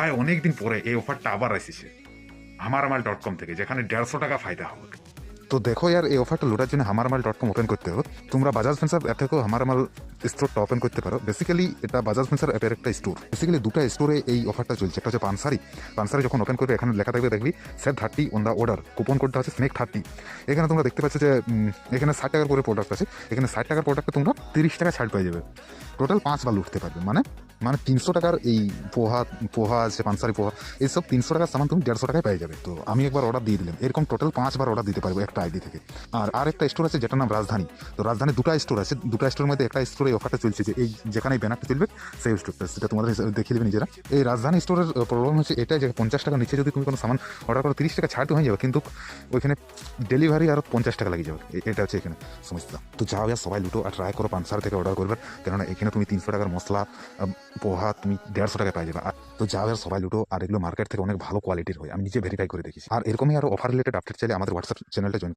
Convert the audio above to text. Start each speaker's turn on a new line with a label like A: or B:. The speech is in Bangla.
A: ভাই অনেকদিন পরে এই অফারটা আবার এসেছে আমারমাল.com থেকে, যেখানে 150 টাকা ফায়দা হবে। তো দেখো यार, এই অফারটা লুটার জন্য আমারমাল.com ওপেন করতে হবে। তোমরা বাজাজ ফিন্সার অ্যাপ থেকেও আমারমাল স্টোরটা ওপেন করতে পারো। বেসিক্যালি এটা বাজাজ ফিন্সার অ্যাপের একটা স্টোর। বেসিক্যালি দুটো স্টোরে এই অফারটা চলছে। একটা হচ্ছে পানসারি। পানসারি যখন ওপেন করবে এখানে লেখা থাকবে, দেখবি save 30 on the order. Coupon কোডটা হচ্ছে স্নেক 30। এখানে তোমরা দেখতে পাচ্ছ যে এখানে 60 টাকার করে প্রোডাক্ট আছে। এখানে 60 টাকার প্রোডাক্টে তোমরা 30 টাকা ছাড় পেয়ে যাবে। টোটাল 5 বার লুটতে পারবে। মানে মানে 300 টাকার এই পোহা পোহা আছে, পানসারি পোহা, এইসব 300 টাকার সামান তুমি 150 টাকায় পেয়ে যাবে। তো আমি একবার অর্ডার দিয়ে দিলাম। এরকম টোটাল 5 বার অর্ডার দিতে পারবো একটা আইডি থেকে। আর একটা স্টোর আছে যেটার নাম রাজধানী। তো রাজধানী দুটো স্টোর আছে। দুটো স্টোরের মধ্যে একটা স্টোরে অফারটা চলছে যে এই যেখানে ব্যানারটা চলবে সেই স্টোরটা, সেটা তোমাদের দেখিয়ে দেবে নিজেরা। এই রাজধানী স্টোরের প্রবলেম হচ্ছে এটা যে 50 টাকার নিচে যদি তুমি কোনো সামান অর্ডার করো 30 টাকা ছাড় তো হয়ে যাবে, কিন্তু ওইখানে ডেলিভারি আরও 50 টাকা লাগিয়ে যাবে। এটা হচ্ছে এখানে সমস্যা। তো যাও আর সবাই লুটো আর ট্রাই করো পানসার থেকে অর্ডার করবে, কেননা এখানে তুমি 300 টাকার মশলা পোহা তুমি 150 টাকায় পাই যাবে। আর তো যাও আর সবাই লুটো, আর এগুলো মার্কেট থেকে অনেক ভালো কোয়ালিটির হয়, আমি নিজে ভেরিফাই করে দেখেছি। আর এরকমই আরও অফার রিলেটেড আপডেট চাইলে আমাদের হোয়াটসঅ্যাপ চ্যানেলটা জয়েন